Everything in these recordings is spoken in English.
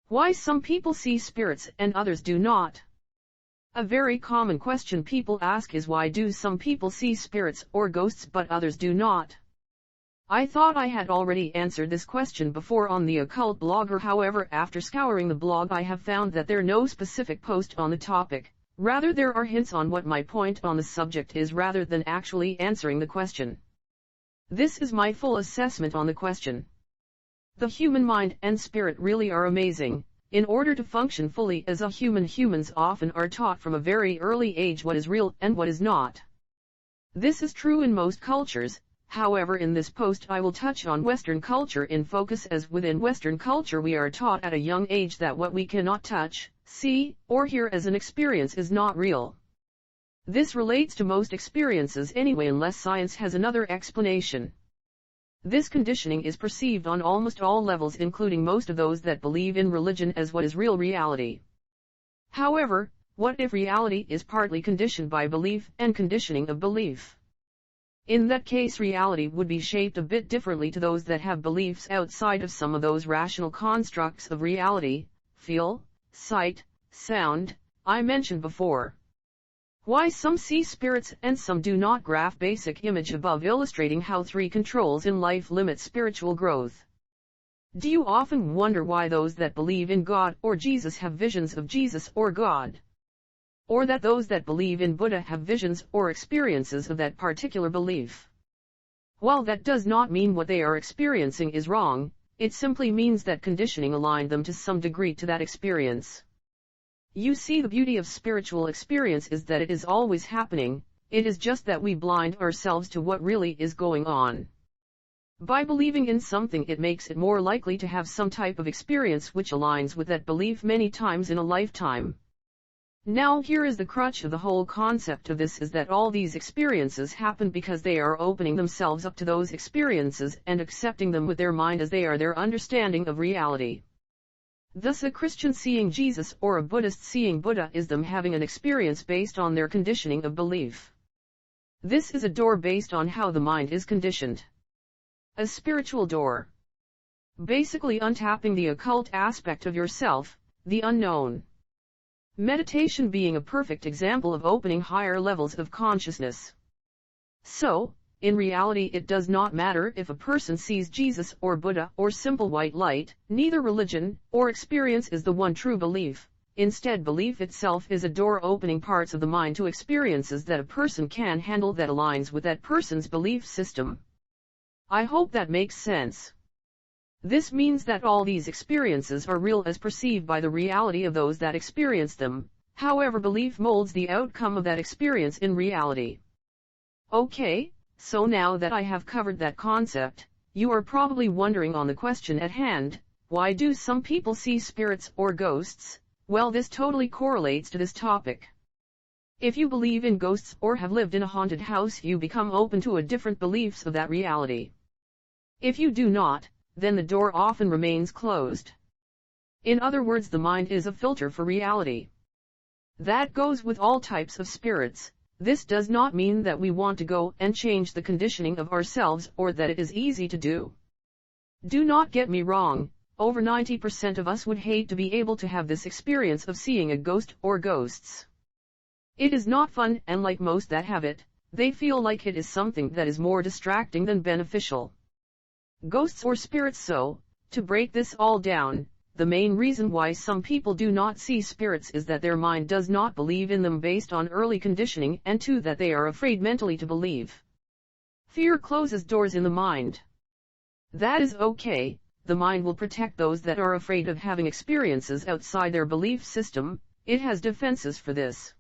Why some people see spirits and others do not? A very common question people ask is why do some people see spirits or ghosts but others do not? I thought I had already answered this question before on the Occult Blogger, however after scouring the blog I have found that there is no specific post on the topic, rather there are hints on what my point on the subject is rather than actually answering the question. This is my full assessment on the question. The human mind and spirit really are amazing. In order to function fully as a human, humans often are taught from a very early age what is real and what is not. This is true in most cultures, however in this post I will touch on Western culture in focus, as within Western culture we are taught at a young age that what we cannot touch, see, or hear as an experience is not real. This relates to most experiences anyway unless science has another explanation. This conditioning is perceived on almost all levels including most of those that believe in religion as what is real reality. However, what if reality is partly conditioned by belief and conditioning of belief? In that case reality would be shaped a bit differently to those that have beliefs outside of some of those rational constructs of reality, feel, sight, sound, I mentioned before. Why some see spirits and some do not. Graph basic image above illustrating how 3 controls in life limit spiritual growth. Do you often wonder why those that believe in God or Jesus have visions of Jesus or God? Or that those that believe in Buddha have visions or experiences of that particular belief? While that does not mean what they are experiencing is wrong, it simply means that conditioning aligned them to some degree to that experience. You see, the beauty of spiritual experience is that it is always happening, it is just that we blind ourselves to what really is going on. By believing in something it makes it more likely to have some type of experience which aligns with that belief many times in a lifetime. Now here is the crutch of the whole concept of this, is that all these experiences happen because they are opening themselves up to those experiences and accepting them with their mind as they are their understanding of reality. Thus a Christian seeing Jesus or a Buddhist seeing Buddha is them having an experience based on their conditioning of belief. This is a door based on how the mind is conditioned. A spiritual door. Basically untapping the occult aspect of yourself, the unknown. Meditation being a perfect example of opening higher levels of consciousness. So, in reality it does not matter if a person sees Jesus or Buddha or simple white light, neither religion or experience is the one true belief. Instead, belief itself is a door opening parts of the mind to experiences that a person can handle that aligns with that person's belief system. I hope that makes sense. This means that all these experiences are real as perceived by the reality of those that experience them, however belief molds the outcome of that experience in reality. Okay. So now that I have covered that concept, you are probably wondering on the question at hand, why do some people see spirits or ghosts? Well, this totally correlates to this topic. If you believe in ghosts or have lived in a haunted house, you become open to a different beliefs of that reality. If you do not, then the door often remains closed. In other words, the mind is a filter for reality. That goes with all types of spirits. This does not mean that we want to go and change the conditioning of ourselves or that it is easy to do. Do not get me wrong, over 90% of us would hate to be able to have this experience of seeing a ghost or ghosts. It is not fun, and like most that have it, they feel like it is something that is more distracting than beneficial. Ghosts or spirits. So, to break this all down, the main reason why some people do not see spirits is that their mind does not believe in them based on early conditioning, and 2, that they are afraid mentally to believe. Fear closes doors in the mind. That is okay, the mind will protect those that are afraid of having experiences outside their belief system, it has defenses for this.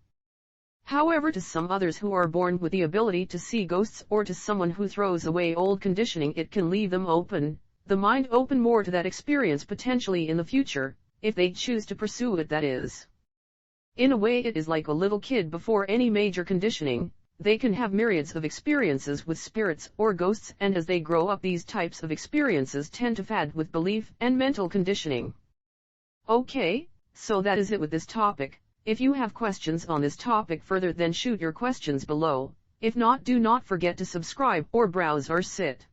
However, to some others who are born with the ability to see ghosts, or to someone who throws away old conditioning, it can leave them open. The mind open more to that experience potentially in the future, if they choose to pursue it, that is. In a way it is like a little kid before any major conditioning, they can have myriads of experiences with spirits or ghosts, and as they grow up these types of experiences tend to fade with belief and mental conditioning. Okay, so that is it with this topic. If you have questions on this topic further, then shoot your questions below. If not, do not forget to subscribe or browse our site.